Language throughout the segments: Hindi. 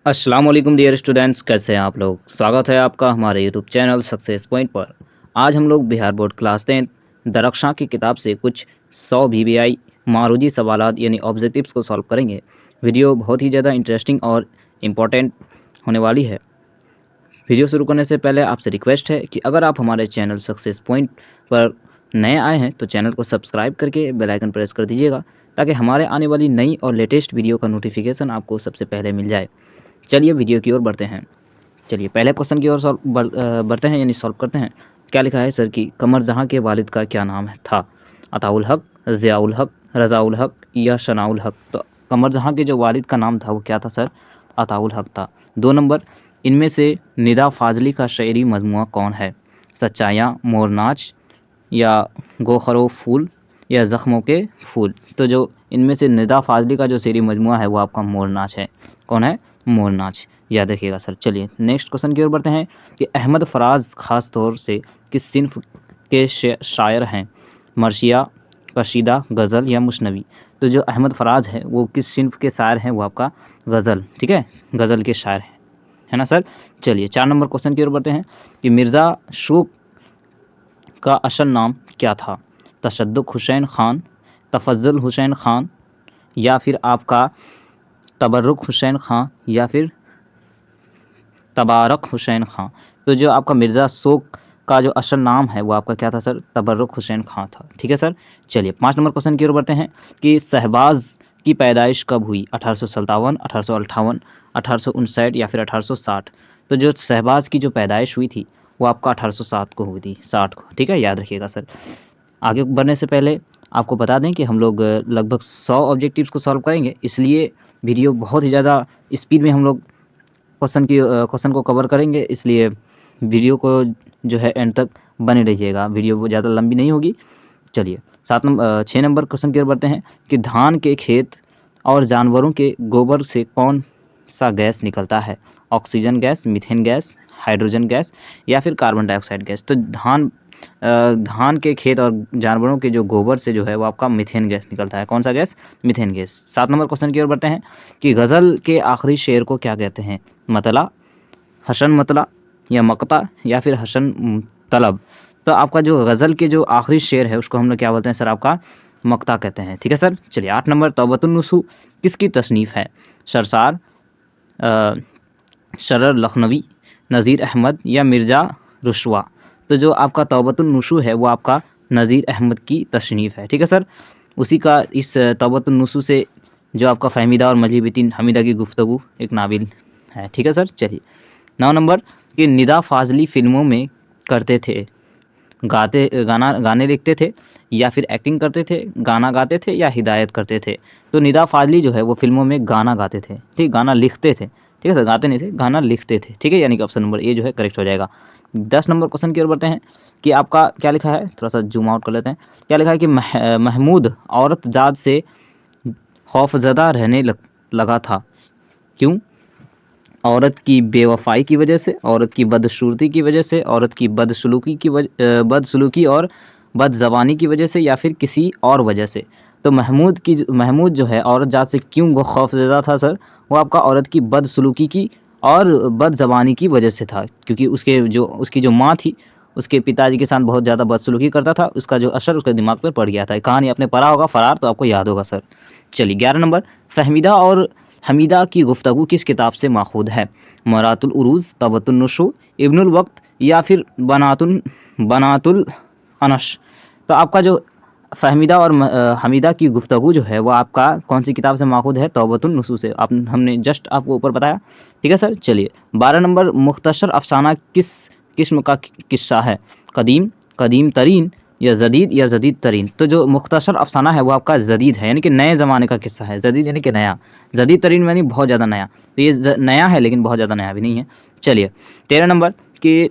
अस्सलाम वालेकुम डियर स्टूडेंट्स, कैसे हैं आप लोग। स्वागत है आपका हमारे यूट्यूब चैनल सक्सेस पॉइंट पर। आज हम लोग बिहार बोर्ड क्लास 10 दरख्शां की किताब से कुछ 100 VBI मारूजी सवालात यानी ऑब्जेक्टिव्स को सॉल्व करेंगे। वीडियो बहुत ही ज़्यादा इंटरेस्टिंग और इम्पॉर्टेंट होने वाली है। वीडियो शुरू करने से पहले आपसे रिक्वेस्ट है कि अगर आप हमारे चैनल सक्सेस पॉइंट पर नए आए हैं तो चैनल को सब्सक्राइब करके बेल आइकन प्रेस कर दीजिएगा, ताकि हमारे आने वाली नई और लेटेस्ट वीडियो का नोटिफिकेशन आपको सबसे पहले मिल जाए। चलिए वीडियो की ओर बढ़ते हैं। चलिए पहले क्वेश्चन की ओर बढ़ते हैं यानी सॉल्व करते हैं। क्या लिखा है सर कि कमर जहाँ के वालिद का क्या नाम है था? अताउल हक, ज़ियाउल हक, रज़ाउल हक या शनाउल हक। तो कमर जहाँ के जो वालिद का नाम था वो क्या था सर? अताउल हक था। 2 नंबर, इनमें से निदा फाजली का शायरी मजमुआ कौन है? सच्चाइयाँ, मोरनाच या गोखरो फूल या ज़ख्मों के फूल। तो जो इनमें से निदा फाजली का जो शेरी मजमुआ है वो आपका मोरनाच है। कौन है? मोरनाच। याद रखिएगा सर। चलिए नेक्स्ट क्वेश्चन की ओर बढ़ते हैं कि अहमद फराज ख़ास तौर से किस सिन्फ के शायर हैं? मर्शिया, कशीदा, गज़ल या मुस्नवी। तो जो अहमद फराज है वो किस सिन्फ के शायर हैं? वो आपका गज़ल, ठीक है, गज़ल के शायर हैं, है ना सर। चलिए 4 नंबर क्वेश्चन की ओर बढ़ते हैं कि मिर्ज़ा शूक का असल नाम क्या था? तशद्दुक हुसैन खान, तफज़्ज़ुल हुसैन खान या फिर आपका तबर्रुक हुसैन खां या फिर तबारक हुसैन खां। तो जो आपका मिर्ज़ा शोक का जो असल नाम है वो आपका क्या था सर? तबर्रुक हुसैन खां था, ठीक है सर। चलिए 5 नंबर क्वेश्चन की ओर बढ़ते हैं कि शहबाज की पैदाइश कब हुई? 1857, 1858, 1859 या फिर 1860। तो जो शहबाज की जो पैदाइश हुई थी वो आपका 1860 को हुई थी, 60 को, ठीक है, याद रखिएगा सर। आगे बढ़ने से पहले आपको बता दें कि हम लोग लगभग 100 ऑब्जेक्टिव्स को सॉल्व करेंगे, इसलिए वीडियो बहुत ही ज़्यादा स्पीड में हम लोग क्वेश्चन को कवर करेंगे, इसलिए वीडियो को जो है एंड तक बने रहिएगा। वीडियो वो ज़्यादा लंबी नहीं होगी। चलिए 6 नंबर क्वेश्चन की ओर बढ़ते हैं कि धान के खेत और जानवरों के गोबर से कौन सा गैस निकलता है? Oxygen gas, methane gas, hydrogen gas या फिर कार्बन डाइऑक्साइड गैस। तो धान के खेत और जानवरों के जो गोबर से जो है वो आपका मीथेन गैस निकलता है। कौन सा gas? Methane gas. 7 number question की ओर बढ़ते हैं कि गज़ल के आखिरी शेर को क्या कहते हैं? मतला, हसन मतला या मकता या फिर हसन तलब। तो आपका जो गज़ल के जो आखिरी शेर है उसको हम लोग क्या बोलते हैं सर? आपका मकता कहते हैं, ठीक है सर। चलिए 8 नंबर, तौबतुन नुसू किसकी तसनीफ़ है? सरसार, शरर लखनवी, नज़ीर अहमद या मिर्ज़ा रुशवा। तो जो आपका तौबतुन नुसू है वो आपका नज़ीर अहमद की तसनीफ़ है, ठीक है सर। उसी का इस तौबतुन नुसू से जो आपका फ़हमीदा और मजहबी तीन हमीदा की गुफ्तगू एक नाविल है, ठीक है सर। चलिए 9 नंबर कि निदा फाजली फ़िल्मों में करते थे, गाने लिखते थे या फिर एक्टिंग करते थे, गाना गाते थे या हिदायत करते थे। तो निदा फाजली जो है वो फिल्मों में गाना गाते थे, ठीक, गाना लिखते थे, ठीक है सर, गाते नहीं थे, गाना लिखते थे, ठीक है, यानी कि ऑप्शन नंबर ए जो है करेक्ट हो जाएगा। 10 नंबर क्वेश्चन की ओर बढ़ते हैं कि आपका क्या लिखा है, थोड़ा सा जूम आउट कर लेते हैं। क्या लिखा है कि महमूद औरत जात से खौफज़दा रहने लगा था, क्यों? औरत की बेवफाई की वजह से, औरत की बदसूरती की वजह से, औरत की बदसलूकी और बदज़बानी की वजह से या फिर किसी और वजह से। तो महमूद जो है औरत जात से क्यों वो खौफज़दा था सर? वो आपका औरत की बदसलूकी की और बदज़बानी की वजह से था, क्योंकि उसकी जो माँ थी उसके पिताजी के साथ बहुत ज़्यादा बदसलूकी करता था, उसका जो असर उसके दिमाग पर पड़ गया था। कहानी आपने पढ़ा होगा फरार, तो आपको याद होगा सर। चलिए 11 नंबर, फ़हमीदा और हमीदा की गुफ्तगू किस किताब से माखूद है? मरातुल उरूज़, तबतुन नुशू, इब्नुल वक्त या फिर बनातुल अनश। तो आपका जो फ़हमीदा और हमीदा की गुफ्तगू जो है वो आपका कौन सी किताब से माखूद है? तौबतुन नुसू से। हमने जस्ट आपको ऊपर बताया, ठीक है सर। चलिए 12 नंबर, मुख्तसर अफसाना किस किस्म का किस्सा है? कदीम, कदीम तरीन या जदीद तरीन। तो जो मुख्तसर अफसाना है वो आपका जदीद है, यानी कि नए ज़माने का किस्सा है। जदीद यानी कि नया, जदीद तरीन यानी बहुत ज़्यादा नया। तो ये नया है लेकिन बहुत ज़्यादा नया भी नहीं है। चलिए 13 नंबर कि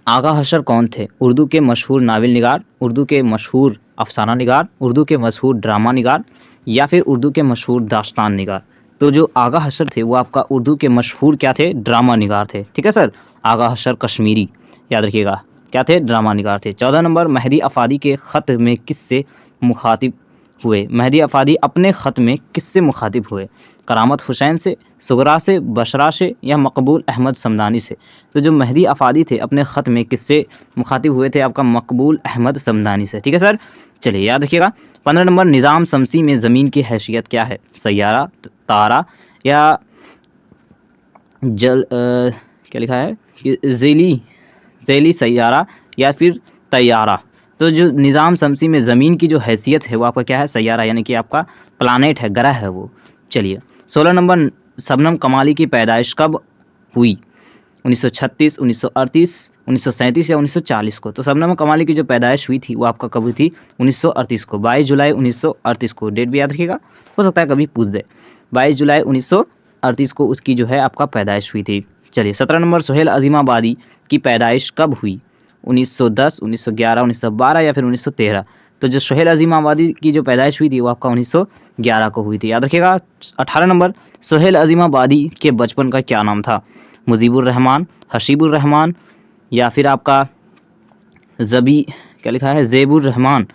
आगा हशर कौन थे? उर्दू के मशहूर नावल निगार, उर्दू के मशहूर अफसाना निगार, उर्दू के मशहूर ड्रामा निगार या फिर उर्दू के मशहूर दास्तान निगार। तो जो आगा हशर थे वो आपका उर्दू के मशहूर क्या थे? ड्रामा निगार थे, ठीक है सर। आगा हशर कश्मीरी, याद रखिएगा, क्या थे? ड्रामा निगार थे। 14 नंबर, मेहदी अफादी के ख़त में किससे मुखातिब हुए? मेहदी अफादी अपने ख़त में किससे मुखातिब हुए? करामत हुसैन से, सुगरा से, बशरा से या मकबूल अहमद समदानी से। तो जो मेहदी अफादी थे अपने ख़त में किससे मुखातिब हुए थे? आपका मकबूल अहमद समदानी से। ठीक है सर, चलिए याद रखिएगा। 15 नंबर, निज़ाम शमसी में ज़मीन की हैसियत क्या है? सैयारा, तारा या क्या लिखा है कि ज़ैली सैयारा या फिर तैयारा। तो जो निज़ाम शमसी में ज़मीन की जो हैसियत है वो आपका क्या है? सैयारा, यानी कि आपका प्लानेट है, ग्रह है वो। चलिए 16 नंबर, शबनम कमाली की पैदाइश कब हुई? 1936, 1938, 1937 या 1940 को। तो शबनम कमाली की जो पैदाइश हुई थी वो आपका कब हुई थी? 1938 को, 22 जुलाई 1938 को। डेट भी याद रखिएगा, हो सकता है कभी पूछ दे। 22 जुलाई 1938 को उसकी जो है आपका पैदाइश हुई थी। चलिए 17 नंबर, सुहेल अजीमाबादी की पैदाइश कब हुई? 1910, 1911, 1912 या फिर 1913। तो जो सुहेल अजीमाबादी की जो पैदाइश हुई थी वो आपका 1911 को हुई थी, याद रखिएगा। 18 नंबर, सुहेल अजीमाबादी के बचपन का क्या नाम था? मुजीबुर रहमान, हसीबुर रहमान या फिर आपका क्या लिखा है, ज़ेबुर रहमान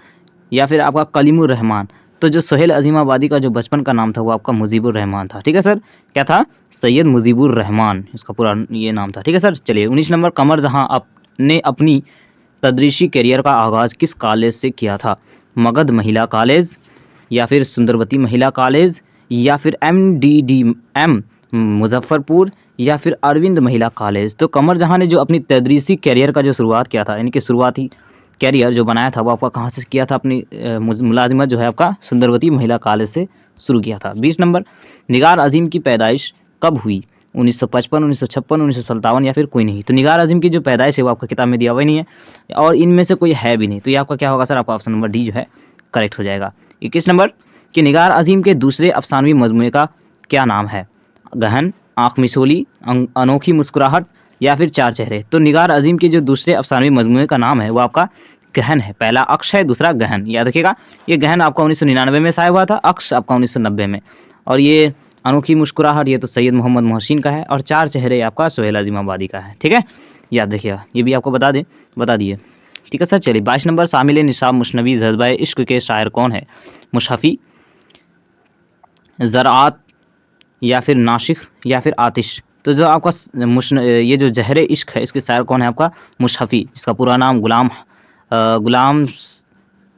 या फिर आपका कलीमुर रहमान। तो जो सुहेल अजीमाबादी का जो बचपन का नाम था वो आपका मुजीबुर रहमान था। ठीक है सर, क्या था? सैयद मुजीबुर रहमान, इसका पूरा ये नाम था। ठीक है सर, चलिए 19 नंबर, कमर जहां ने अपनी तदरीसी करियर का आगाज़ किस कॉलेज से किया था? मगध महिला कॉलेज या फिर सुंदरवती महिला कॉलेज या फिर MDDM मुजफ्फरपुर या फिर अरविंद महिला कॉलेज। तो कमर जहां ने जो अपनी तदरीसी करियर का जो शुरुआत किया था, यानी कि शुरुआती कैरियर जो बनाया था वो आपका कहाँ से किया था? अपनी मुलाजिमत जो है आपका सुंदरवती महिला कॉलेज से शुरू किया था। 20 नंबर, निगार अजीम की पैदाइश कब हुई? 1955, 1956, 1957 या फिर कोई नहीं। तो निगार अजीम की जो पैदाइश है वो आपका किताब में दिया हुआ ही नहीं है और इनमें से कोई है भी नहीं। तो ये आपका क्या होगा सर? आपका ऑप्शन नंबर डी जो है करेक्ट हो जाएगा। 21 नंबर, कि निगार अजीम के दूसरे अफसानवी मजमूए का क्या नाम है? गहन, आँख मिसोली, अनोखी मुस्कुराहट या फिर चार चेहरे। तो निगार अजीम के जो दूसरे अफसानवी मजमूए का नाम है वो आपका गहन है। पहला अक्ष है, दूसरा गहन, याद रखिएगा। ये गहन आपका 1999 में शाया हुआ था, अक्ष आपका 1990 में। और ये अनोखी मुस्कुराहट ये तो सैयद मोहम्मद मोहसिन का है और चार चेहरे आपका सुहेल अजीमाबादी का है। ठीक है, याद रखिएगा, ये भी आपको बता दिए। ठीक है सर, चलिए 22 नंबर, शामिल निसाब मुशनवी जज्बा इश्क के शायर कौन है? मुशफ़ी, ज़राअत या फिर नाशिक या फिर आतिश। तो जो आपका ये जो जहरे इश्क है इसके शायर कौन है? आपका मुशफ़ी, जिसका पूरा नाम गुलाम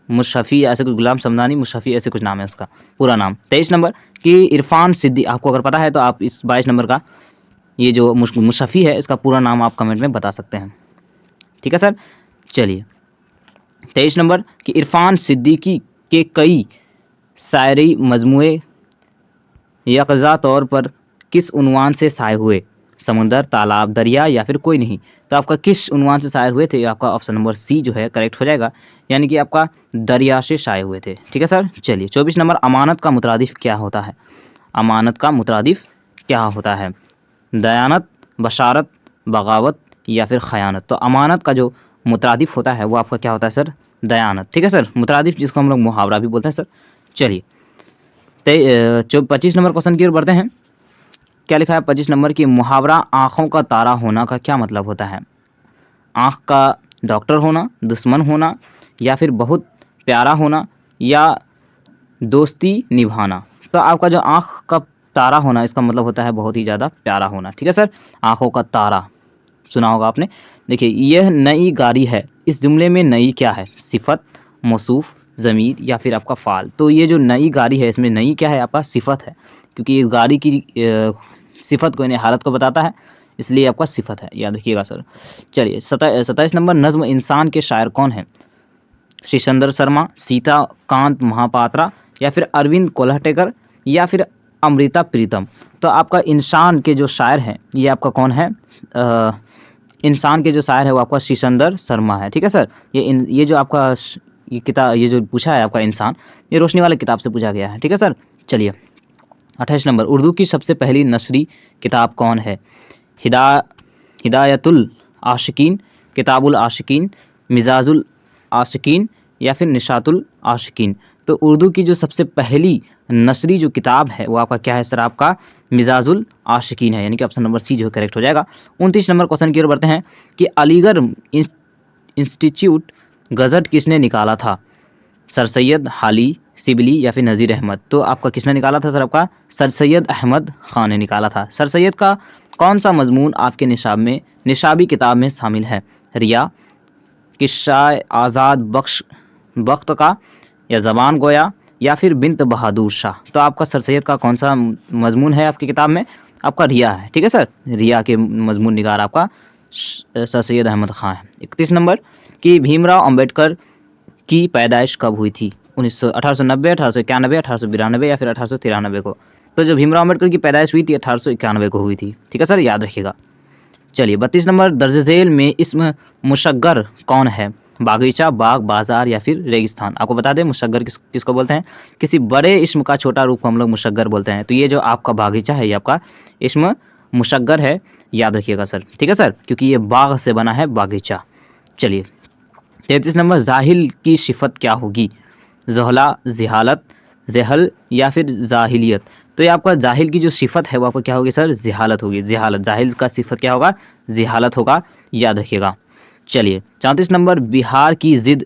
मुशफ़ी ऐसे कुछ, गुलाम समदानी मुशफ़ी ऐसे कुछ नाम है उसका पूरा नाम। 23 नंबर, कि इरफान सिद्दीकी, आपको अगर पता है तो आप इस 22 नंबर का ये जो मुशफ़ी है इसका पूरा नाम आप कमेंट में बता सकते हैं। ठीक है सर, चलिए 23 नंबर, कि इरफान सिद्दीकी के कई शायरी मजमूए यकज़ा तौर पर किस उन्वान से शाये हुए? समुंदर, तालाब, दरिया या फिर कोई नहीं। तो आपका किस उन्वान से शायर हुए थे? आपका ऑप्शन नंबर सी जो है करेक्ट हो जाएगा, यानी कि आपका दरिया से शाये हुए थे। ठीक है सर, चलिए 24 नंबर, अमानत का मुतरादिफ क्या होता है? अमानत का मुतरादिफ क्या होता है? दयानत, बशारत, बगावत या फिर खयानत। तो अमानत का जो मुतरादिफ होता है वो आपका क्या होता है सर? दयानत। ठीक है सर, मुतरादिफ जिसको हम लोग मुहावरा भी बोलते हैं सर। चलिए 25 नंबर क्वेश्चन की ओर बढ़ते हैं। क्या लिखा है 25 नंबर की? मुहावरा आँखों का तारा होना का क्या मतलब होता है? आँख का डॉक्टर होना, दुश्मन होना या फिर बहुत प्यारा होना या दोस्ती निभाना। तो आपका जो आँख का तारा होना इसका मतलब होता है बहुत ही ज़्यादा प्यारा होना। ठीक है सर, आँखों का तारा सुना होगा आपने। देखिए, यह नई गाड़ी है, इस जुमले में नई क्या है? सिफत, मौसूफ, ज़मीर या फिर आपका फ़ाल। तो ये जो नई गाड़ी है इसमें नई क्या है? आपका सिफत है, क्योंकि इस गाड़ी की सिफत को यानी हालत को बताता है, इसलिए आपका सिफत है, याद रखिएगा सर। चलिए 27 नंबर, नज़्म इंसान के शायर कौन है? श्रीचंद्र शर्मा, सीताकांत महापात्रा या फिर अरविंद कोल्हटेकर या फिर अमृता प्रीतम। तो आपका इंसान के जो शायर हैं ये आपका कौन है? इंसान के जो शायर है वो आपका श्रीचंद्र शर्मा है। ठीक है सर, ये जो आपका ये किताब ये जो पूछा है आपका इंसान, ये रोशनी वाला किताब से पूछा गया है। ठीक है सर, चलिए 28 नंबर, उर्दू की सबसे पहली नसरी किताब कौन है? हिदायतुल आशिकीन, किताबुल आशिकीन, मिजाजुल आशिकीन या फिर निशातुल आशिकीन। तो उर्दू की जो सबसे पहली नसरी जो किताब है वो आपका क्या है सर? आपका मिजाजुल आशिकीन है, यानी कि ऑप्शन नंबर सी जो करेक्ट हो जाएगा। 29 नंबर क्वेश्चन की ओर बढ़ते हैं कि अलीगढ़ इंस्टीट्यूट गजट किसने निकाला था? सर सैयद हाली, शिबली या फिर नज़ीर अहमद। तो आपका किसने निकाला था सर? आपका सर सैयद अहमद ख़ान ने निकाला था। सर सैयद का कौन सा मजमून आपके निशाबी किताब में शामिल है? रिया, किस्सा आज़ाद बख्श वक्त का, या ज़बान गोया, या फिर बिन्त बहादुर शाह। तो आपका सर सैयद का कौन सा मजमून है आपकी किताब में? आपका रिया है। ठीक है सर, रिया के मजमून निगार आपका सर सैयद अहमद ख़ान है। 31 नंबर कि भीमराव अंबेडकर की पैदाइश कब हुई थी? 1890, 1891, 1892 या फिर 1893 को। तो जो भीमराव अंबेडकर की पैदाइश हुई थी 1891 को हुई थी। ठीक है सर, याद रखिएगा। चलिए 32 नंबर, दर्ज झेल में इस्म मुशग्गर कौन है? बागीचा, बाग, बाजार या फिर रेगिस्तान। आपको बता दें मुशग्गर किसको बोलते हैं? किसी बड़े इस्म का छोटा रूप हम लोग मुशग्गर बोलते हैं। तो ये जो आपका बागीचा है ये आपका इस्म मुशग्गर है, याद रखिएगा सर। ठीक है सर, क्योंकि ये बाग से बना है बागीचा। चलिए 33 नंबर, जाहिल की सिफत क्या होगी? ज़हला, जिहालत, जहल या फिर जाहिलियत। तो ये आपका जाहिल की जो सिफत है वो आपको क्या होगी सर? जिहालत होगी। जिहालत, जाहिल का सिफत क्या होगा? जिहालत होगा, याद रखिएगा। चलिए 34 नंबर, बहार की जिद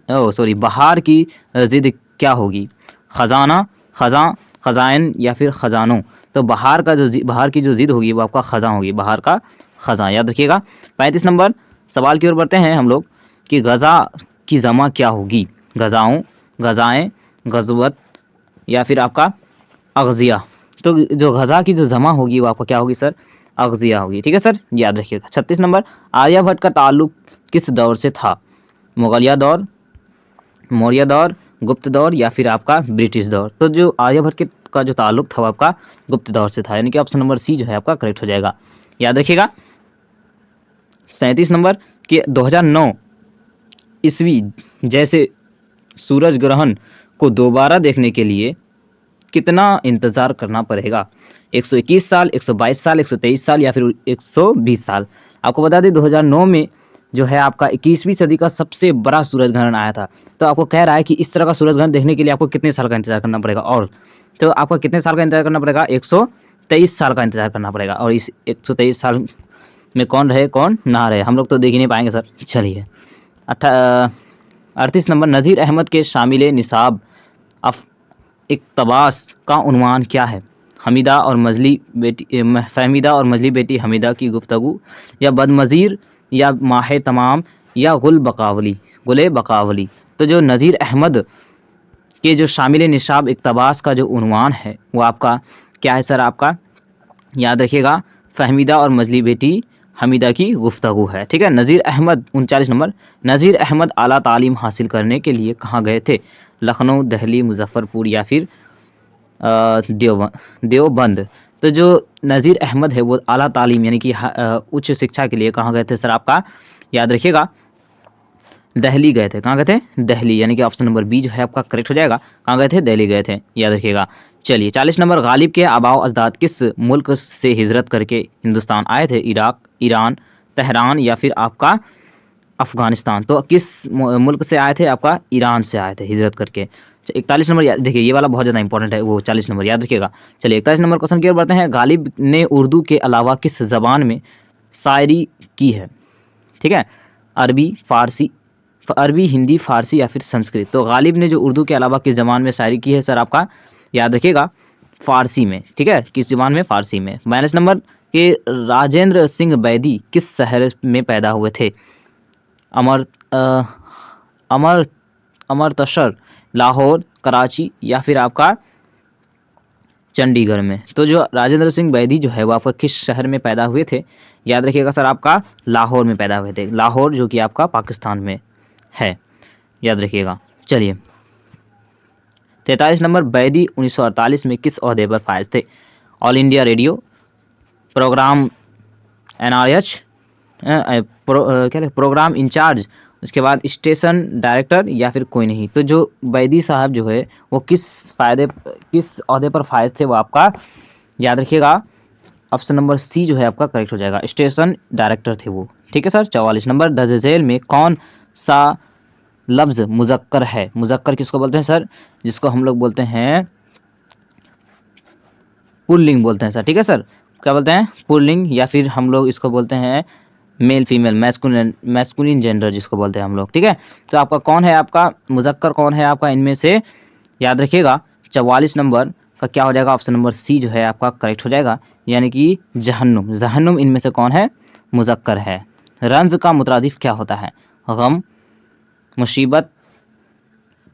क्या होगी? खजाना, खजा, खजाइन या फिर खजानों। तो बहार की जो जिद होगी वो आपका खजा होगी, बहार का खजा, याद रखिएगा। 35 नंबर, सवाल की ओर बढ़ते हैं हम लोग कि गजा की जमा क्या होगी? गजाओं, गजाएं, गजवत या फिर आपका अगजिया। तो जो गजा की जो जमा होगी वो आपको क्या होगी सर? अगजिया होगी। ठीक है सर, याद रखिएगा। 36 नंबर, आर्यभट्ट का ताल्लुक किस दौर से था? मुगलिया दौर, मौर्य दौर, गुप्त दौर या फिर आपका ब्रिटिश दौर। तो जो आर्यभट्ट का जो ताल्लुक था वो आपका गुप्त दौर से था, यानी कि ऑप्शन नंबर सी जो है आपका करेक्ट हो जाएगा, याद रखिएगा। 37 नंबर कि 2009 ईस्वी जैसे सूरज ग्रहण को दोबारा देखने के लिए कितना इंतजार करना पड़ेगा? 121 साल, 122 साल, 123 साल या फिर 120 साल। आपको बता दें 2009 में जो है आपका 21वीं सदी का सबसे बड़ा सूरज ग्रहण आया था। तो आपको कह रहा है कि इस तरह का सूरज ग्रहण देखने के लिए आपको कितने साल का इंतजार करना पड़ेगा? और तो आपको कितने साल का इंतजार करना पड़ेगा? 123 साल का इंतजार करना पड़ेगा। और इस 123 साल में कौन रहे कौन ना रहे हम लोग तो देख ही नहीं पाएंगे सर। चलिए 38 नंबर, नज़ीर अहमद के शामिल निसाब इक़्तबास का उन्वान क्या है? फहमीदा और मजली बेटी हमीदा की गुफ्तगू, या बदमज़ीर, या माह तमाम, या गुल बकावली। तो जो नज़ीर अहमद के जो शामिल निसाब इक़्तबास का जो उन्वान है वो आपका क्या है सर? आपका याद रखिएगा, फहमीदा और मजली बेटी हमीदा की गुफ्तगू है। ठीक है। नज़ीर अहमद 39 नंबर, नज़ीर अहमद आला तालीम हासिल करने के लिए कहाँ गए थे? लखनऊ, दिल्ली, मुजफ्फरपुर या फिर देवबंद। तो जो नज़ीर अहमद है वो आला तालीम यानी कि उच्च शिक्षा के लिए कहाँ गए थे सर? आपका याद रखिएगा दिल्ली गए थे। कहाँ गए थे? दिल्ली, यानी कि ऑप्शन नंबर बी जो है आपका करेक्ट हो जाएगा। कहाँ गए थे? दिल्ली गए थे, याद रखिएगा। चलिए 40 नंबर, गालिब के आबाओ अजदाद किस मुल्क से हिजरत करके हिंदुस्तान आए थे? इराक, ईरान, तेहरान या फिर आपका अफगानिस्तान। तो किस मुल्क से आए थे? आपका ईरान से आए थे हिजरत करके। 41 नंबर, देखिए ये वाला बहुत ज़्यादा इंपॉर्टेंट है, वो 40 नंबर याद रखिएगा। चलिए 41 नंबर क्वेश्चन की ओर बढ़ते हैं। गालिब ने उर्दू के अलावा किस ज़बान में शायरी की है? ठीक है, अरबी, हिंदी, फारसी या फिर संस्कृत। तो गालिब ने जो उर्दू के अलावा किस ज़बान में शायरी की है सर? आपका याद रखिएगा फारसी में। ठीक है, किस ज़बान में? फारसी में। माइनस नंबर के राजेंद्र सिंह बैदी किस शहर में पैदा हुए थे? अमृतसर, लाहौर, कराची या फिर आपका चंडीगढ़ में। तो जो राजेंद्र सिंह बैदी जो है वो आपका किस शहर में पैदा हुए थे? याद रखिएगा सर, आपका लाहौर में पैदा हुए थे। लाहौर जो कि आपका पाकिस्तान में है, याद रखिएगा। चलिए 43 नंबर, बैदी 1948 में किस ओहदे पर फायज थे? All India Radio, programme NRH, programme incharge, उसके बाद स्टेशन डायरेक्टर या फिर कोई नहीं। तो जो बैदी साहब जो है वो किस ओहदे पर फायज थे? वो आपका याद रखिएगा ऑप्शन नंबर सी जो है आपका करेक्ट हो जाएगा, स्टेशन डायरेक्टर थे वो। ठीक है सर। 44 नंबर, दर्ज झेल में कौन सा लफ्ज़ मुज़क्कर है? मुज़क्कर किसको बोलते हैं सर? जिसको हम लोग बोलते हैं पुल्लिंग बोलते हैं सर। ठीक है सर, क्या बोलते हैं? पुल्लिंग, या फिर हम लोग इसको बोलते हैं मेल फीमेल, मैस्कुलिन जेंडर जिसको बोलते हैं हम लोग। ठीक है, तो आपका कौन है? आपका मुज़क्कर कौन है आपका इनमें से? याद रखिएगा 44 नंबर का क्या हो जाएगा, ऑप्शन नंबर सी जो है आपका करेक्ट हो जाएगा, यानी कि जहन्नुम। जहन्नुम इनमें से कौन है, मुज़क्कर है। रंज का मुतरादिफ क्या होता है, गम, मुसीबत,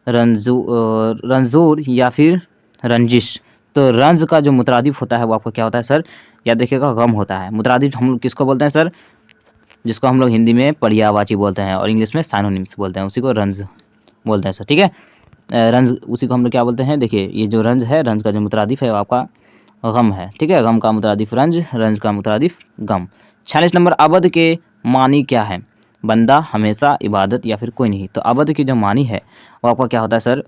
रंजूर या फिर रंजिश। तो रंज का जो मुतरादिफ होता है वो आपका क्या होता है सर, याद रखिएगा गम होता है। मुतरादिफ हम लोग किसको बोलते हैं सर, जिसको हम लोग हिंदी में पर्यायवाची बोलते हैं और इंग्लिश में साइनोनिम्स बोलते हैं, उसी को रंज बोलते हैं सर, ठीक है। रंज उसी को हम लोग क्या बोलते हैं, देखिए ये जो रंज है, रंज का जो मुतरादिफ है वो आपका गम है, ठीक है। गम का मुतरादिफ रंज, रंज का मुतरादिफ गम। 46 नंबर, अबद के मानी क्या है, बंदा, हमेशा, इबादत या फिर कोई नहीं। तो अबद की जो मानी है वो आपका क्या होता है सर,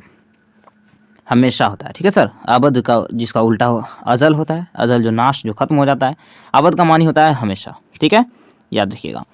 हमेशा होता है, ठीक है सर। अबद का जिसका उल्टा अजल होता है, अजल जो नाश, जो खत्म हो जाता है, अबद का मानी होता है हमेशा, ठीक है, याद रखिएगा।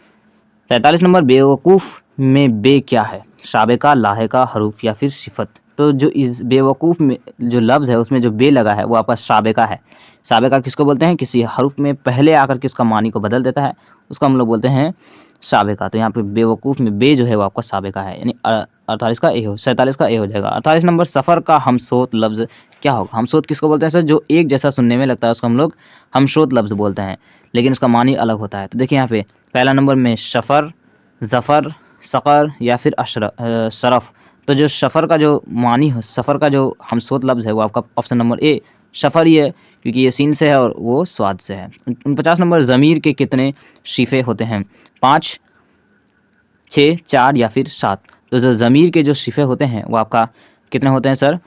43 नंबर, बेवकूफ़ में बे क्या है, साबिका, लाहिका, हरूफ या फिर सिफत। तो जो इस बेवकूफ़ में जो लफ्ज़ है उसमें जो बे लगा है वो आपका साबिका है। साबिका किसको बोलते हैं, किसी हरूफ में पहले आकर के उसका मानी को बदल देता है, उसको हम लोग बोलते हैं साबिका। तो यहाँ पे बेवकूफ़ में बे जो है वो आपका साबिका है, यानी 48 का ए हो, 47 का ए हो जाएगा। 48 नंबर, सफ़र का हमसोत लफ्ज़ क्या होगा। हमसोत किसको बोलते हैं सर, जो एक जैसा सुनने में लगता है उसको हम लोग हमसोत लफ्ज़ बोलते हैं, लेकिन उसका मानी अलग होता है। तो देखिए यहाँ पे पहला नंबर में सफ़र, ज़फ़र, सक़र या फिर शरफ़। तो जो सफ़र का जो मानी हो, सफ़र का जो हमसोत लफ्ज़ है वो आपका ऑप्शन नंबर ए सफ़र ही है, क्योंकि ये सीन से है और वो स्वाद से है। 49 नंबर, ज़मीर के कितने शीफ़े होते हैं, 5, 6, 4 या फिर 7। तो जो ज़मीर के जो शीफ़े होते हैं वो आपका कितने होते हैं सर,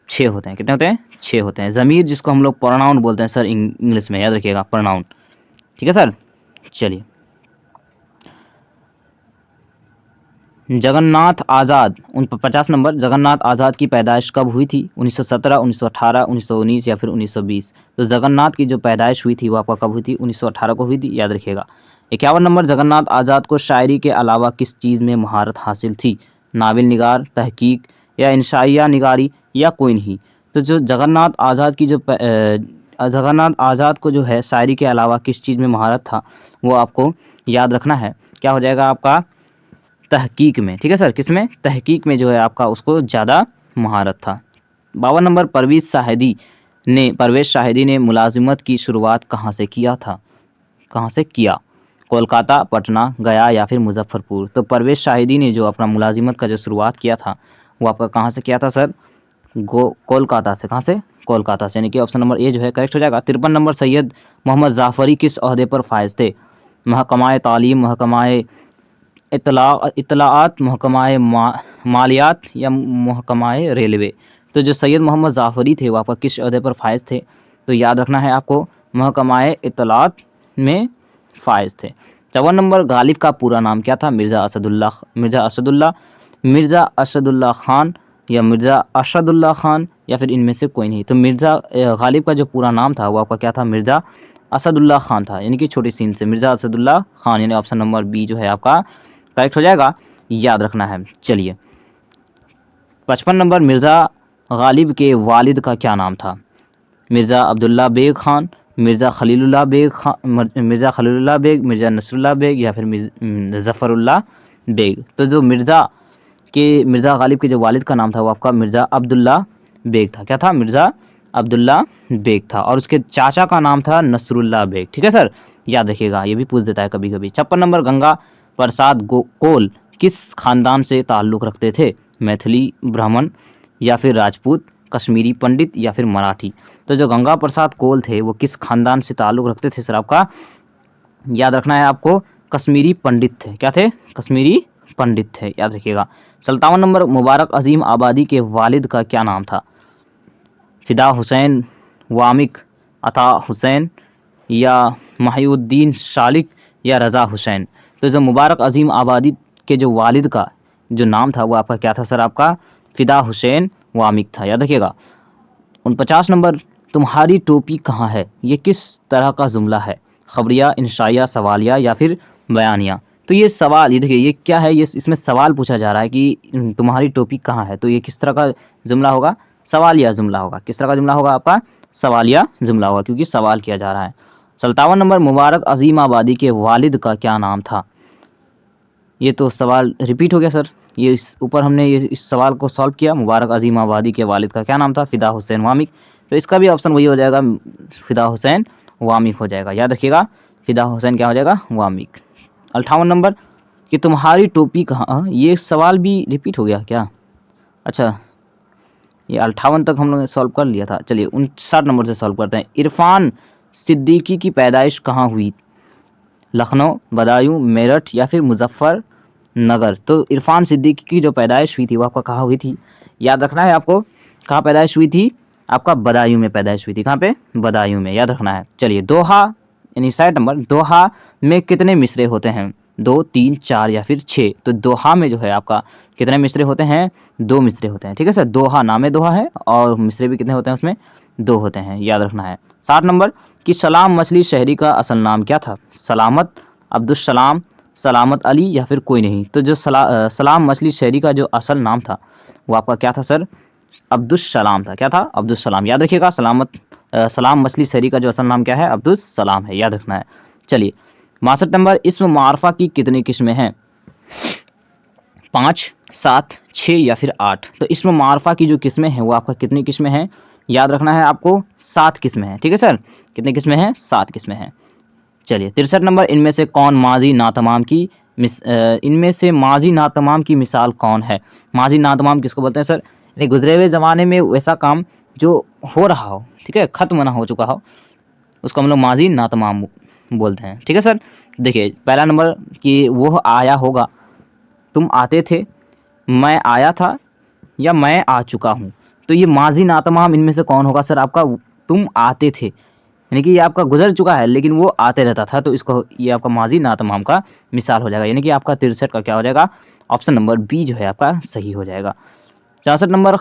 6 होते हैं। कितने होते हैं, 6 होते हैं। ज़मीर जिसको हम लोग प्रोनाउन बोलते हैं सर इंग्लिश में, याद रखिएगा प्रोनाउन, ठीक है सर। चलिए, जगन्नाथ आज़ाद 50 नंबर, जगन्नाथ आज़ाद की पैदाइश कब हुई थी, 1917, 1918, 1919 या फिर 1920। तो जगन्नाथ की जो पैदाइश हुई थी वो आपका कब हुई थी, 1918 को हुई थी, याद रखिएगा। 51 नंबर, जगन्नाथ आज़ाद को शायरी के अलावा किस चीज़ में महारत हासिल थी, नावल निगार, तहकीक या इंशाइया निगारी या कोई नहीं। तो जो जगन्नाथ आज़ाद की जो जगन्नाथ आज़ाद को जो है शायरी के अलावा किस चीज़ में महारत था वो आपको याद रखना है, क्या हो जाएगा आपका, तहकीक में, ठीक है सर। किसमें, तहकीक में जो है आपका उसको ज़्यादा महारत था। 52 नंबर, परवेश शाहिदी ने मुलाजिमत की शुरुआत कहाँ से किया था, कहाँ से किया, कोलकाता, पटना, गया या फिर मुजफ्फरपुर। तो परवेश शाहिदी ने जो अपना मुलाजिमत का जो शुरुआत किया था वो आपका कहाँ से किया था सर, कोलकाता से। कहाँ से, कोलकाता से, यानी कि ऑप्शन नंबर ए जो है करेक्ट हो जाएगा। 53 नंबर, सैयद मोहम्मद जाफ़री किस ओहदे पर फायज थे, महकमाए तालीम, महकमाए इतलाआत, महकमाए मालियात या महकमाए रेलवे। तो जो सैयद मोहम्मद जाफ़री थे वो आपका किस ओहदे पर फायज थे, तो याद रखना है आपको महकमाए इतलाआत में फायज थे। 54 नंबर, गालिब का पूरा नाम क्या था, मिर्ज़ा असदुल्ला खान या मिर्ज़ा अरशदुल्ला खान या फिर इनमें से कोई नहीं। तो मिर्ज़ा गालिब का जो पूरा नाम था वो आपका क्या था, मिर्ज़ा असदुल्ला खान था, यानी कि छोटी सीन से मिर्ज़ा असदुल्ला खान, यानी ऑप्शन नंबर बी जो है आपका करेक्ट हो जाएगा, याद रखना है। चलिए, 55 नंबर, मिर्ज़ा गालिब के वालिद का क्या नाम था, मिर्ज़ा अब्दुल्ला बेग खान, मिर्ज़ा खलीलुल्लाह बेग मिर्ज़ा नसरुल्लाह बेग या फिर ज़फ़रुल्लाह बेग। तो जो मिर्ज़ा गालिब के जो वालिद का नाम था वो आपका मिर्ज़ा अब्दुल्ला बेग था। क्या था, मिर्ज़ा अब्दुल्ला बेग था, और उसके चाचा का नाम था नसरुल्लाह बेग, ठीक है सर, याद रखिएगा, ये भी पूछ देता है कभी कभी। 56 नंबर, गंगा प्रसाद कोल किस खानदान से ताल्लुक़ रखते थे, मैथिली, ब्राह्मण या फिर राजपूत, कश्मीरी पंडित या फिर मराठी। तो जो गंगा प्रसाद कोल थे वो किस खानदान से ताल्लुक़ रखते थे सर, आपका याद रखना है आपको, कश्मीरी पंडित थे। क्या थे, कश्मीरी पंडित थे, याद रखिएगा। 57 नंबर, मुबारक अजीम आबादी के वालिद का क्या नाम था, फिदा हुसैन, वामिक, अता हुसैन या महिउद्दीन शालिक या रज़ा हुसैन। तो जो मुबारक अजीम आबादी के जो वालिद का जो नाम था वो आपका क्या था सर, आपका फिदा हुसैन वामिक था, याद रखिएगा। 49 नंबर, तुम्हारी टोपी कहाँ है, ये किस तरह का जुमला है, खबरिया, इंशाइया, सवालिया या फिर बयानिया। तो ये सवाल, ये देखिए ये क्या है, ये इसमें सवाल पूछा जा रहा है कि तुम्हारी टोपी कहाँ है, तो ये किस तरह का जुमला होगा, सवालिया जुमला होगा। किस तरह का जुमला होगा आपका, सवालिया जुमला होगा, क्योंकि सवाल किया जा रहा है। 57 नंबर, मुबारक अजीम आबादी के वालिद का क्या नाम था, ये तो सवाल रिपीट हो गया सर, ये इस ऊपर हमने ये इस सवाल को सॉल्व किया। मुबारक अजीम आबादी के वालिद का क्या नाम था? फिदा हुसैन वामिक। तो इसका भी ऑप्शन वही हो जाएगा, फिदा हुसैन वामिक हो जाएगा। याद रखिएगा, फिदा हुसैन क्या हो जाएगा? वामिक। 58 नंबर कि तुम्हारी टोपी कहाँ? ये सवाल भी रिपीट हो गया क्या? अच्छा, ये 58 तक हम लोग ने सॉल्व कर लिया था। चलिए 59 नंबर से सॉल्व करते हैं। इरफान सिद्दीकी की पैदाइश कहाँ हुई? लखनऊ, बदायूं, मेरठ या फिर मुजफ्फरनगर। तो इरफान सिद्दीकी की जो पैदाइश हुई थी वो आपका कहाँ हुई थी? याद रखना है आपको, कहाँ पैदाइश हुई थी? आपका बदायूं में पैदाइश हुई थी। कहाँ पे? बदायूं में, याद रखना है। चलिए दोहा यानी 60 नंबर, दोहा में कितने मिसरे होते हैं? 2, 3, 4 या फिर 6। तो दोहा में जो है आपका कितने मिसरे होते हैं? 2 मिसरे होते हैं। ठीक है सर, दोहा नामे दोहा है और मिसरे भी कितने होते हैं उसमें? 2 होते हैं, याद रखना है। 60 नंबर कि सलाम मछली शहरी का असल नाम क्या था? सलामत, अब्दुल सलाम, सलामत अली या फिर कोई नहीं। तो जो सलाम मछली शहरी का जो असल नाम था वो आपका क्या था सर? अब्दुल सलाम था। क्या था? अब्दुल सलाम। याद रखिएगा, सलाम मछली शहरी का जो असल नाम क्या है? अब्दुल सलाम है, याद रखना है। चलिए 62 नंबर इस्म मारफा की कितनी किस्में हैं? 5, 7, 6 या फिर 8। तो इस्म मारफा की जो किस्में हैं वो आपका कितनी किस्में हैं? याद रखना है आपको, 7 किस्में हैं। ठीक है सर, कितनी किस्में हैं? 7 किस्में हैं। चलिए 63 नंबर इनमें से कौन माजी नातमाम की इनमें से माजी नातमाम की मिसाल कौन है? माजी नातमाम किसको बोलते हैं सर? यानी गुजरे हुए ज़माने में वैसा काम जो हो रहा हो, ठीक है, ख़त्म ना हो चुका हो, उसको हम लोग माजी नातमाम बोलते हैं। ठीक है सर, देखिए पहला नंबर कि वो आया होगा, तुम आते थे, मैं आया था या मैं आ चुका हूँ। तो ये माजी नातमाम इनमें से कौन होगा सर? आपका तुम आते थे, यानी कि ये आपका गुजर चुका है लेकिन वो आते रहता था, तो इसको ये आपका माजी नातमाम का मिसाल हो जाएगा। यानी कि आपका 63 का क्या हो जाएगा? ऑप्शन नंबर बी जो है आपका सही हो जाएगा। 64 नंबर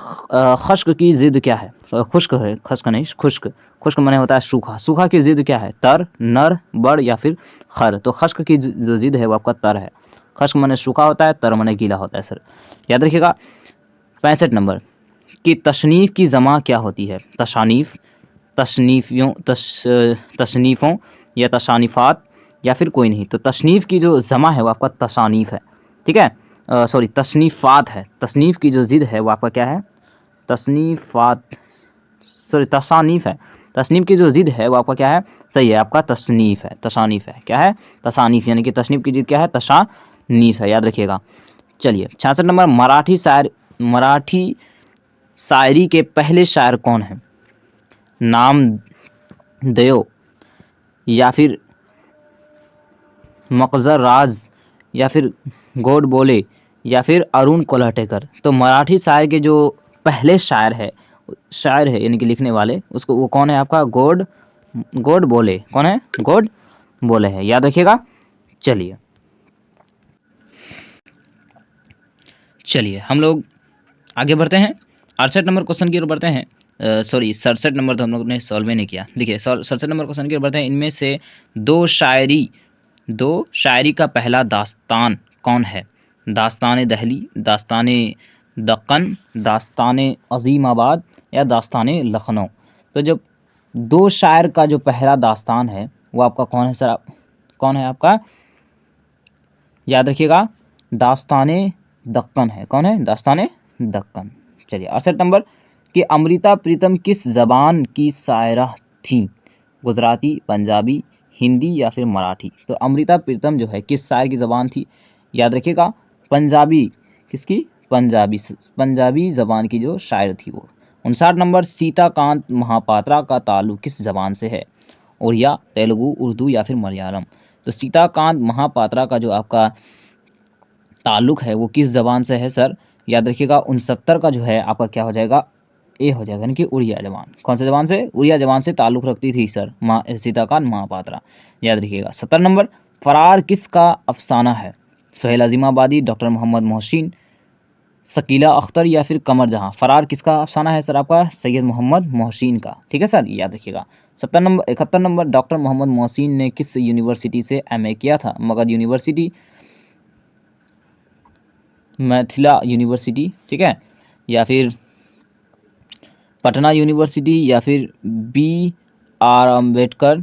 खश्क की जिद क्या है? खुश्क है, खश्क नहीं, खुश्क। खुश्क माने होता है सूखा। सूखा की जिद क्या है? तर, नर, बड़ या फिर खर। तो खश्क की जो जिद है वो आपका तर है। खश्क माने सूखा होता है, तर माने गीला होता है सर, याद रखिएगा। 65 नंबर कि तशनीफ़ की जमा क्या होती है? तशानीफ़, तशनीफ़ों या तशानीफ़ात या फिर कोई नहीं। तो तशनीफ़ की जो जमा है वो आपका तशानीफ़ है। ठीक है, सॉरी तशनीफ़ात है। तशनीफ़ की जो जिद है वो आपका क्या है? तशनीफ़ात, सॉरी तसानीफ़ है। तसनीफ़ की जो जिद है वो आपका क्या है? सही है, आपका तसनीफ़ है, तसानीफ़ है। क्या है? तसानीफ़, यानी कि तसनीफ़ की जिद क्या है? तशानीफ़ है, याद रखिएगा। चलिए 66 नंबर मराठी शायरी के पहले शायर कौन है? नामदेव या फिर मकज़र राज या फिर गोडबोले या फिर अरुण कोल्हटेकर। तो मराठी शायर के जो पहले शायर है यानी कि लिखने वाले, उसको वो कौन है आपका? गोडबोले। कौन है? गोडबोले है, याद रखिएगा। चलिए हम लोग आगे बढ़ते हैं। 68 नंबर क्वेश्चन की ओर बढ़ते हैं। सॉरी 67 नंबर तो हम लोग ने सॉल्व ही नहीं किया। देखिए 67 नंबर क्वेश्चन की ओर बढ़ते हैं। इनमें से दो शायरी का पहला दास्तान कौन है? दास्तान दहली, दास्तान दक्कन, दास्तान अजीमाबाद या दास्तान लखनऊ। तो जब 2 शायर का जो पहला दास्तान है वो आपका कौन है सर? कौन है आपका? याद रखिएगा, दास्तान दक्कन है। कौन है? दास्तान दक्कन। चलिए 68 नंबर कि अमृता प्रीतम किस ज़बान की शायरा थी? गुजराती, पंजाबी, हिंदी या फिर मराठी। तो अमृता प्रीतम जो है किस शायर की ज़बान थी? याद रखिएगा, पंजाबी। किसकी? पंजाबी ज़बान की जो शायर थी वो। 59 नंबर सीताकांत महापात्रा का ताल्लुक किस ज़बान से है? उड़िया, तेलुगु, उर्दू या फिर मलयालम। तो सीताकांत महापात्रा का जो आपका ताल्लुक है वो किस ज़बान से है सर? याद रखिएगा 69 का जो है आपका क्या हो जाएगा? ए हो जाएगा, यानी कि उड़िया जबान। कौन सी जबान से? उड़िया जबान से ताल्लुक़ रखती थी सर सीताकांत महापात्रा, याद रखिएगा। 70 नंबर फरार किसका अफसाना है? सुहेल अजीमाबादी, डॉक्टर मोहम्मद मोहसिन, शकीला अख्तर या फिर कमर जहां। फरार किसका अफसाना है सर? आपका सैयद मोहम्मद मोहसिन का। ठीक है सर, याद रखिएगा। 71 नंबर डॉक्टर मोहम्मद मोहसिन ने किस यूनिवर्सिटी से MA किया था? मगध यूनिवर्सिटी, मिथिला यूनिवर्सिटी, ठीक है, या फिर पटना यूनिवर्सिटी या फिर B R Ambedkar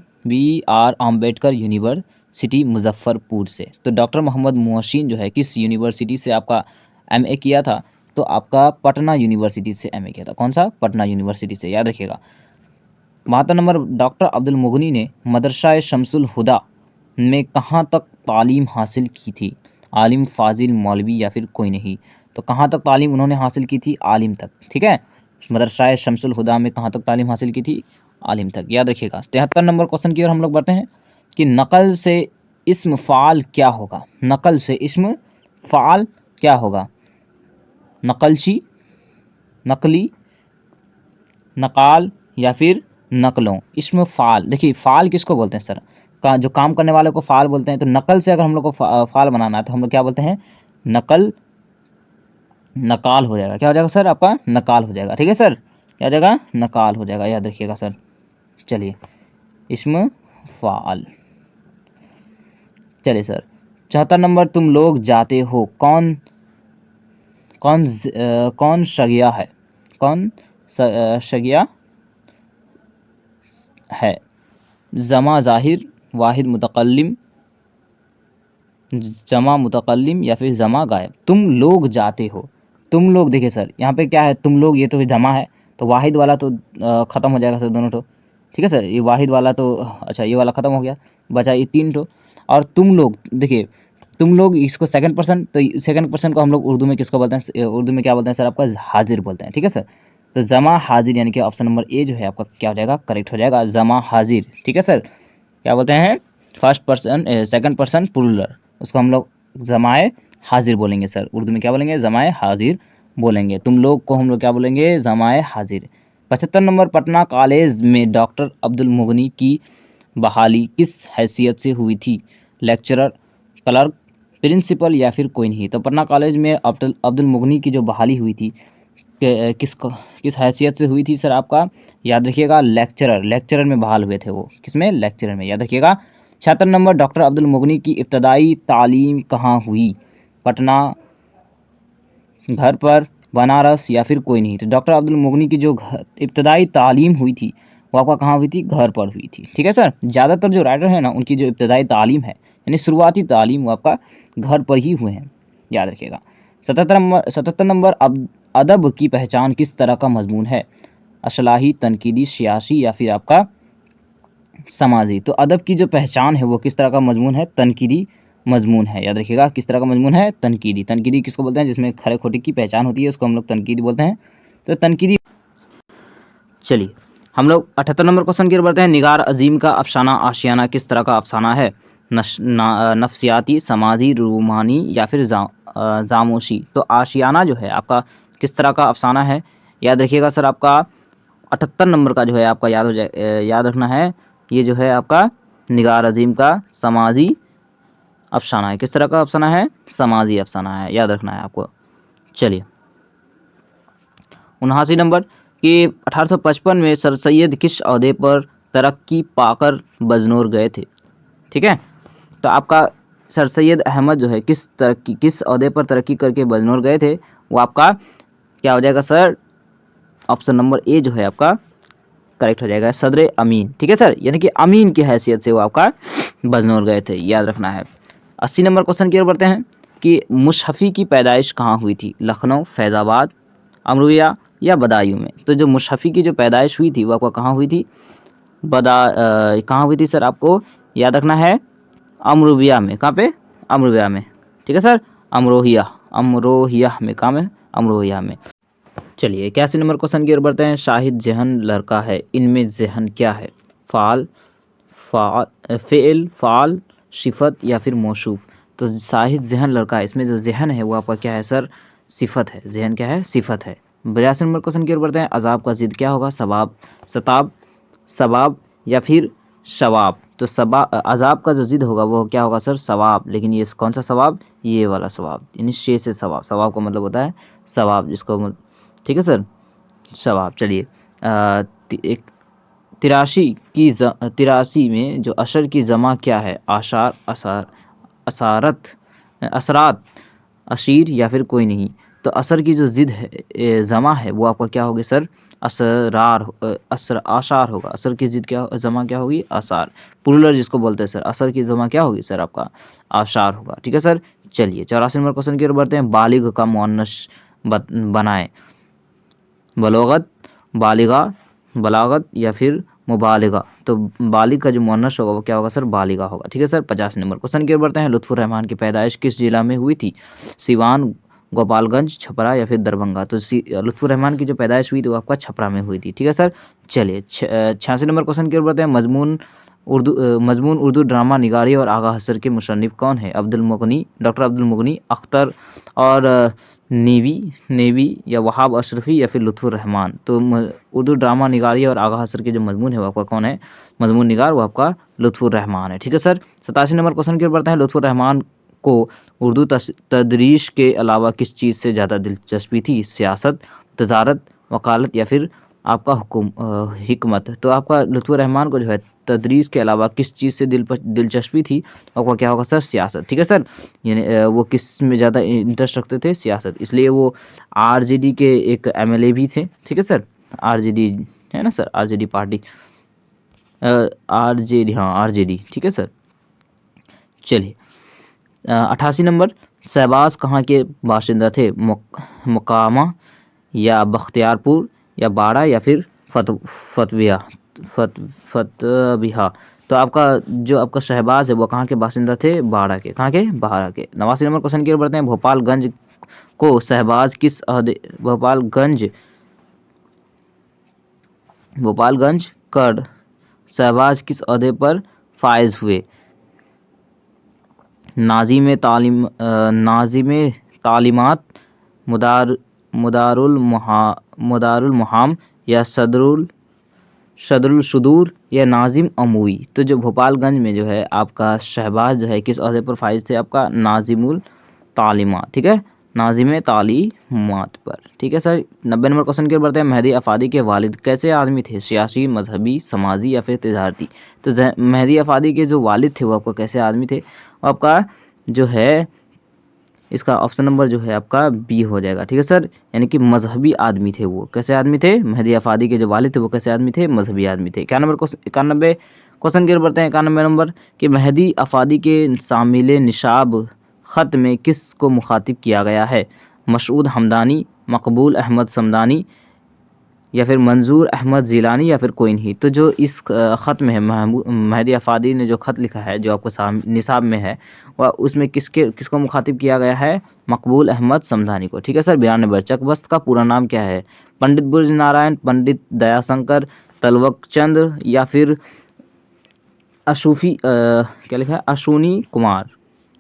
university Muzaffarpur से। तो डॉक्टर मोहम्मद मोहसिन जो है किस यूनिवर्सिटी से आपका एमए किया था तो आपका पटना यूनिवर्सिटी से एमए किया था। कौन सा? पटना यूनिवर्सिटी से, याद रखिएगा। 72 नंबर, डॉक्टर अब्दुल मुगनी ने मदरसा शमसुल हुदा में कहाँ तक तालीम हासिल की थी? आलिम, फाजिल, मौलवी या फिर कोई नहीं। तो कहाँ तक तालीम उन्होंने हासिल की थी? आलिम तक। ठीक है, मदरसा शमसुल हुदा में कहाँ तक तालीम हासिल की थी? आलिम तक, याद रखिएगा। 73 नंबर क्वेश्चन की ओर हम लोग बढ़ते हैं कि नकल से इस्म फ़ाल क्या होगा? नकल से इस्म फ़ाल क्या होगा? नकलची, नकली, नकाल या फिर नकलों। इस्म फ़ाल, देखिए फ़ाल किसको बोलते हैं सर? जो काम करने वाले को फ़ाल बोलते हैं। तो नकल से अगर हम लोग को फ़ाल बनाना है तो हम लोग क्या बोलते हैं? नकल, नकाल हो जाएगा। क्या हो जाएगा सर? आपका नकाल हो जाएगा। ठीक है सर, क्या हो जाएगा? नकाल हो जाएगा, याद रखिएगा सर। चलिए, इस्म फ़ाल। चलिए सर, 74 नंबर, तुम लोग जाते हो, कौन कौन कौन शगिया है? कौन शगिया है? जमा ज़ाहिर, वाहिद मुतकल्लिम, जमा मुतकल्लिम या फिर जमा गायब। तुम लोग जाते हो, तुम लोग, देखिए सर यहाँ पे क्या है? तुम लोग, ये तो जमा है, तो वाहिद वाला तो ख़त्म हो जाएगा सर, दोनों ठो। ठीक है सर, ये वाहिद वाला तो, अच्छा ये वाला ख़त्म हो गया, बचा ये तीन ठो। और तुम लोग, देखिए तुम लोग, इसको सेकंड पर्सन, तो सेकंड पर्सन को हम लोग उर्दू में किसको बोलते हैं? उर्दू में क्या बोलते हैं सर? आपका हाजिर बोलते हैं। ठीक है सर, तो जमा हाजिर, यानी कि ऑप्शन नंबर ए जो है आपका क्या हो जाएगा? करेक्ट हो जाएगा, जमा हाजिर। ठीक है सर, क्या बोलते हैं? First person, second person plural, उसको हम लोग जमाए हाजिर बोलेंगे सर। उर्दू में क्या बोलेंगे? जमाए हाजिर बोलेंगे। तुम लोग को हम लोग क्या बोलेंगे? जमाए हाजिर। 75 नंबर, पटना कॉलेज में डॉक्टर अब्दुल मुगनी की बहाली किस हैसियत से हुई थी? लेक्चरर, क्लर्क, प्रिंसिपल या फिर कोई नहीं। तो पटना कॉलेज में अब्दुल मुगनी की जो बहाली हुई थी, किस हैसियत से हुई थी सर? आपका याद रखिएगा, लेक्चरर, लेक्चरर में बहाल हुए थे वो। किसमें? लेक्चरर में, याद रखिएगा। 76 नंबर, डॉक्टर अब्दुल मुगनी की इब्तदाई तालीम कहाँ हुई? पटना, घर पर, बनारस या फिर कोई नहीं। तो डॉक्टर अब्दुल मुगनी की जो इब्तदाई तालीम हुई थी वो आपका कहाँ हुई थी? घर पर हुई थी। ठीक है सर, ज़्यादातर जो राइटर है ना, उनकी जो इब्तदाई तालीम है, यानी शुरुआती तालीम, वो आपका घर पर ही हुए हैं, याद रखिएगा। 77 नंबर, अब अदब की पहचान किस तरह का मजमून है? असलाही, तनकीदी, सियासी या फिर आपका समाजी। तो अदब की जो पहचान है वो किस तरह का मजमून है? तनकीदी मजमून है, याद रखिएगा। किस तरह का मजमून है? तनकीदी। तनकीदी किसको बोलते हैं? जिसमें खरे खोटे की पहचान होती है, उसको हम लोग तनकीदी बोलते हैं। तो तनकीदी। चलिए, हम लोग 78 नंबर क्वेश्चन की ओर बढ़ते हैं। निगार अजीम का अफसाना आशियाना किस तरह का अफसाना है? नफ्सियाती, समाजी, रूमानी या फिर जामोशी। तो आशियाना जो है आपका किस तरह का अफसाना है? याद रखिएगा सर, आपका 78 नंबर का जो है आपका याद हो जाए, याद रखना है, ये जो है आपका निगार अजीम का समाजी अफसाना है। किस तरह का अफसाना है? समाजी अफसाना है, याद रखना है आपको। चलिए, 79 नंबर कि 1855 में सर सैयद किस ओहदे पर तरक्की पाकर बजनौर गए थे? ठीक है, तो आपका सर सैयद अहमद जो है किस ओहदे पर तरक्की करके बजनौर गए थे? वो आपका क्या हो जाएगा सर? ऑप्शन नंबर ए जो है आपका करेक्ट हो जाएगा, सदर अमीन। ठीक है सर, यानी कि अमीन की हैसियत से वो आपका बजनौर गए थे, याद रखना है। 80 नंबर क्वेश्चन की ओर बढ़ते हैं कि मुशफ़ी की पैदाइश कहाँ हुई थी? लखनऊ, फैज़ाबाद, अमरोहा या बदायूं में। तो जो मुशफ़ी की जो पैदाइश हुई थी वो आपका कहाँ हुई थी? कहाँ हुई थी सर? आपको याद रखना है, अमरोहा में। कहाँ पे? अमरोहा में। ठीक है सर, अमरोहिया, अमरोहिया में, कहाँ में? अमरोहिया में। चलिए, 81 नंबर क्वेश्चन की ओर बढ़ते हैं। शाहिद जहन लड़का है, इनमें जहन क्या है? फ़ाल, फ़ेल, फ़ाल, सिफत या फिर मौसूफ। तो शाहिद जहन लड़का है, इसमें जो जहन है वो आपका क्या है सर? सिफत है। जहन क्या है? सिफत है। 82 नंबर क्वेश्चन की ओर बढ़ते हैं। अजाब का जिद क्या होगा? सबाब, सताब, सबाब या फिर शवाब। तो अजाब का जो जिद होगा वो क्या होगा सर? सवाब। लेकिन ये कौन सा सवाब? ये वाला सवाब, यानी शे से सवाब। सवाब का मतलब होता है सवाब, जिसको, ठीक है सर, सवाब। चलिए, एक 83 में जो अशर की जमा क्या है? आशार, असारत, असरात, अशीर या फिर कोई नहीं। तो असर की जो जिद है, जमा है, वो आपका क्या होगी सर? असरार असर आसार होगा। असर की जिद क्या जमा क्या होगी? आसार। प्लूरल जिसको बोलते हैं सर, असर की जमा क्या होगी सर? आपका आसार होगा। ठीक है सर। चलिए 84 नंबर क्वेश्चन की ओर बढ़ते हैं। बालिग का मुअन्नस बनाए। बलोगत, बालिगा, बलागत या फिर मुबालिगा। तो बालिग का जो मुअन्नस होगा वो क्या होगा सर? बालिगा होगा। ठीक है सर। 50 नंबर क्वेश्चन की ओर बढ़ते हैं। लुत्फुर रहमान की पैदाइश किस जिला में हुई थी? सिवान, गोपालगंज, छपरा या फिर दरभंगा। तो लुत्फुर रहमान की जो पैदाइश हुई थी वो आपका छपरा में हुई थी। ठीक है सर। चलिए 86 नंबर क्वेश्चन की ओर बढ़ते हैं। मजमून उर्दू ड्रामा निगारी और आगा हसर के मुसन्निफ कौन है? अब्दुल मुगनी, डॉक्टर अब्दुल मुगनी, अख्तर और नेवी नेवी या वहाब अशरफी या फिर लुत्फुर रहमान। तो उर्दू ड्रामा निगारी और आगा हसर के जो मजमून है वो आपका कौन है? मजमून निगार, वो आपका लुत्फुर रहमान है। ठीक है सर। 87 नंबर क्वेश्चन की ओर बढ़ते हैं। लुत्फुर रहमान को उर्दू तदरीस के अलावा किस चीज़ से ज़्यादा दिलचस्पी थी? सियासत, तजारत, वकालत या फिर आपका हिकमत। तो आपका लुत्फुर रहमान को जो है तदरीस के अलावा किस चीज़ से दिलचस्पी थी? आपका क्या होगा सर? सियासत। ठीक है सर। यानी वो किस में ज़्यादा इंटरेस्ट रखते थे? सियासत। इसलिए वो आरजेडी के एक एमएलए भी थे। ठीक है सर। आरजेडी है ना सर, आरजेडी पार्टी, आरजेडी, हाँ आरजेडी। ठीक है सर। चलिए 88 नंबर। शहबाज कहाँ के बाशिंदा थे? मुकामा या बख्तियारपुर या बाड़ा या फिर फतविया फतबिहा। तो आपका जो आपका शहबाज है वो कहाँ के बाशिंदा थे? बाड़ा के। कहाँ के? बाड़ा के। 89 नंबर क्वेश्चन की ओर बढ़ते हैं। भोपालगंज को शहबाज किस अहदे भोपालगंज कर शहबाज किस अहदे पर फायज हुए? नाजिम तालीमात, मुदारुल मुहाम या सदरुल सुदूर या नाजिम अमूई। तो जो भोपालगंज में जो है आपका शहबाज जो है किस अहदे पर फाइज थे? आपका नाजिमुल तालीमात। ठीक है, नाजिम तालीमात पर। ठीक है सर। 90 नंबर क्वेश्चन की ओर बढ़ते हैं। मेहदी अफादी के वालिद कैसे आदमी थे? सियासी, मजहबी, समाजी या फिर तिजारती। तो मेहदी अफादी के जो वालिद थे वो आपको कैसे आदमी थे? आपका जो है इसका ऑप्शन नंबर जो है आपका बी हो जाएगा। ठीक है सर। यानी कि मजहबी आदमी थे वो। कैसे आदमी थे? मेहदी अफादी के जो वालिद थे वो कैसे आदमी थे? मजहबी आदमी थे। 91 क्वेश्चन की ओर बढ़ते हैं। 91 नंबर कि मेहदी अफादी के शामिल निशाब ख़त में किस को मुखातिब किया गया है? मसऊद हमदानी, मकबूल अहमद समदानी या फिर मंजूर अहमद जिलानी या फिर कोई नहीं। तो जो इस ख़त में है, मेहदी अफादी ने जो ख़त लिखा है जो आपको निसाब में है वह उसमें किसको मुखातिब किया गया है? मकबूल अहमद समदानी को। ठीक है सर। 92 नंबर चकबस्त का पूरा नाम क्या है? पंडित बुर्ज नारायण, पंडित दयाशंकर, तलवक चंद्र या फिर क्या लिखा है? अशूनी कुमार।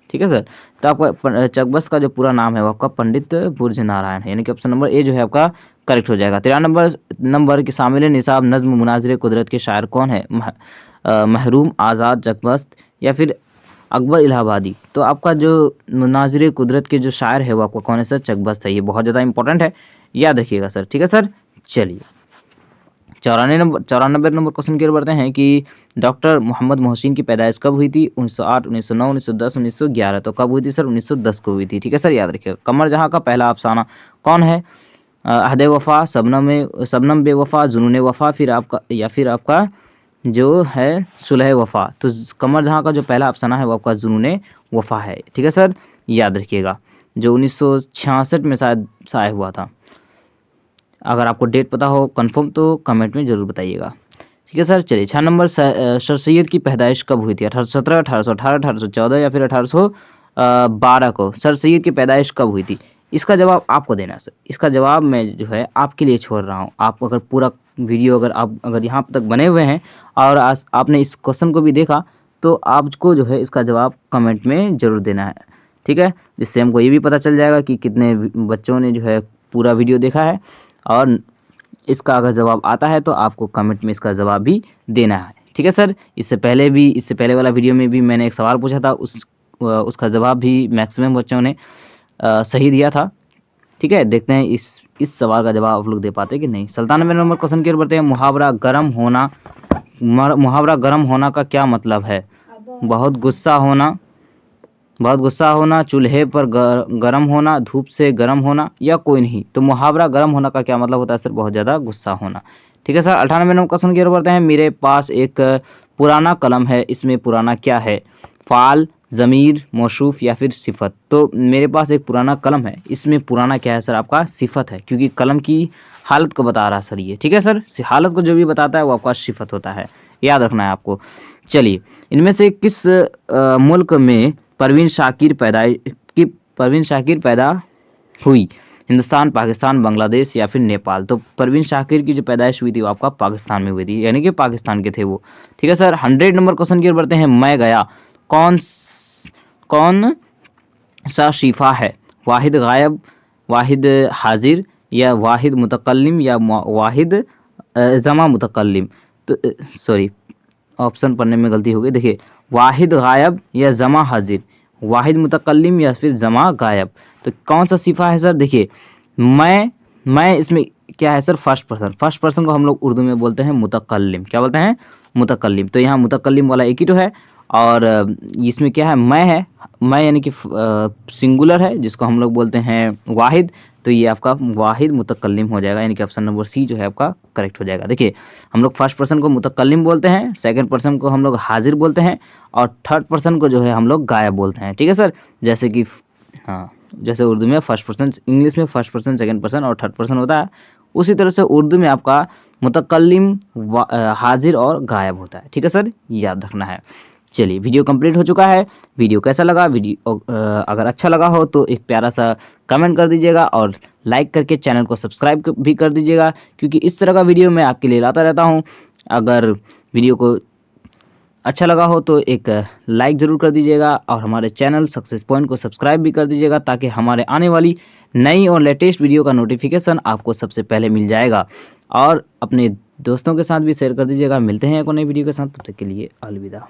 ठीक है सर। तो आपका चकबस्त का जो पूरा नाम है वो आपका पंडित बुर्ज नारायण है। यानी कि ऑप्शन नंबर ए जो है आपका करेक्ट हो जाएगा। 93 नंबर के शामिल निसाब नज्म मुनाजिर कुदरत के शायर कौन है? महरूम, आज़ाद, चकबस्त या फिर अकबर इलाहाबादी। तो आपका जो मुनाजिर कुदरत के जो शायर है वो आपका कौन है सर? चकबस्त है। ये बहुत ज़्यादा इंपॉर्टेंट है, याद रखिएगा सर। ठीक है सर। चलिए 94 नंबर क्वेश्चन की ओर बढ़ते हैं कि डॉक्टर मोहम्मद मोहसिन की पैदाइश कब हुई थी? 1908, 1909, 1910, 1911। तो कब हुई थी सर? 1910 को हुई थी। ठीक है सर, याद रखिएगा। कमर जहाँ का पहला अफसाना कौन है? अहद वफा, सबनम बेवफा, जुनून वफा, फिर आपका जो है सुलह वफा। तो कमर जहाँ का जो पहला अफसाना है वो आपका जुनून वफा है। ठीक है सर, याद रखिएगा। जो 1966 में शायद शाया हुआ था। अगर आपको डेट पता हो कंफर्म तो कमेंट में जरूर बताइएगा। ठीक है सर। चलिए 6 नंबर सर सैयद की पैदाइश कब हुई थी? 1817, 1818, 1814 या फिर 1812 को सर सैयद की पैदाइश कब हुई थी? इसका जवाब आपको देना है सर। इसका जवाब मैं जो है आपके लिए छोड़ रहा हूँ। आप अगर पूरा वीडियो अगर यहाँ तक बने हुए हैं और आपने इस क्वेश्चन को भी देखा तो आपको जो है इसका जवाब कमेंट में जरूर देना है। ठीक है, जिससे हमको ये भी पता चल जाएगा कि कितने बच्चों ने जो है पूरा वीडियो देखा है। और इसका अगर जवाब आता है तो आपको कमेंट में इसका जवाब भी देना है। ठीक है सर। इससे पहले वाला वीडियो में भी मैंने एक सवाल पूछा था, उसका जवाब भी मैक्सिमम बच्चों ने सही दिया था। ठीक है, देखते हैं इस सवाल का जवाब आप लोग दे पाते कि नहीं। 97 नंबर क्वेश्चन की ओर बढ़ते हैं। मुहावरा गर्म होना का क्या मतलब है? बहुत गुस्सा होना, बहुत गुस्सा होना, चूल्हे पर गर्म होना, धूप से गर्म होना, या कोई नहीं। तो मुहावरा गर्म होना का क्या मतलब होता है सर? बहुत ज़्यादा गुस्सा होना। ठीक है सर। 98 नंबर क्वेश्चन की ओर बढ़ते हैं। मेरे पास एक पुराना कलम है, इसमें पुराना क्या है? फाल, ज़मीर, मौसूफ या फिर सिफत। तो मेरे पास एक पुराना कलम है, इसमें पुराना क्या है सर? आपका सिफत है, क्योंकि कलम की हालत को बता रहा सर ये। ठीक है सर। हालत को जो भी बताता है वो आपका सिफत होता है, याद रखना है आपको। चलिए, इनमें से किस मुल्क में परवीन शाकिर पैदा हुई? हिंदुस्तान, पाकिस्तान, बांग्लादेश या फिर नेपाल। तो परवीन शाकिर की जो पैदाइश हुई थी वो आपका पाकिस्तान में हुई थी, यानी कि पाकिस्तान के थे वो। ठीक है सर। 100 नंबर क्वेश्चन की ओर बढ़ते हैं। मैं गया कौन सा शिफा है? वाहिद गायब, वाहिद हाजिर, या वाहिद मुतकल्लिम, या वाहिद जमा मुतकल्लिम। तो सॉरी, ऑप्शन पढ़ने में गलती हो गई। देखिए, वाहिद गायब या जमा हाजिर, वाहिद मुतकल्लिम या फिर जमा गायब। तो कौन सा सिफा है सर? देखिए, मैं इसमें क्या है सर? फर्स्ट पर्सन को हम लोग उर्दू में बोलते हैं मुतकल्लिम। क्या बोलते हैं? मुतकल्लिम। तो यहाँ मुतकल्लिम वाला एक ही तो है, और इसमें क्या है? मैं यानी कि सिंगुलर है, जिसको हम लोग बोलते हैं वाहिद। तो ये आपका वाहिद मुतकल्लिम हो जाएगा, यानी कि ऑप्शन नंबर सी जो है आपका करेक्ट हो जाएगा। देखिए, हम लोग फर्स्ट पर्सन को मुतकल्लिम बोलते हैं, सेकंड पर्सन को हम लोग हाजिर बोलते हैं, और थर्ड पर्सन को जो है हम लोग गायब बोलते हैं। ठीक है सर। जैसे कि हाँ, जैसे उर्दू में फर्स्ट पर्सन, इंग्लिश में फर्स्ट पर्सन, सेकंड पर्सन और थर्ड पर्सन होता है, उसी तरह से उर्दू में आपका मुतकल्लिम, हाजिर और गायब होता है। ठीक है सर, याद रखना है। चलिए, वीडियो कंप्लीट हो चुका है। वीडियो कैसा लगा? वीडियो अगर अच्छा लगा हो तो एक प्यारा सा कमेंट कर दीजिएगा, और लाइक करके चैनल को सब्सक्राइब भी कर दीजिएगा, क्योंकि इस तरह का वीडियो मैं आपके लिए लाता रहता हूँ। अगर वीडियो को अच्छा लगा हो तो एक लाइक ज़रूर कर दीजिएगा, और हमारे चैनल सक्सेस पॉइंट को सब्सक्राइब भी कर दीजिएगा, ताकि हमारे आने वाली नई और लेटेस्ट वीडियो का नोटिफिकेशन आपको सबसे पहले मिल जाएगा। और अपने दोस्तों के साथ भी शेयर कर दीजिएगा। मिलते हैं एक और नई वीडियो के साथ, तब तक के लिए अलविदा।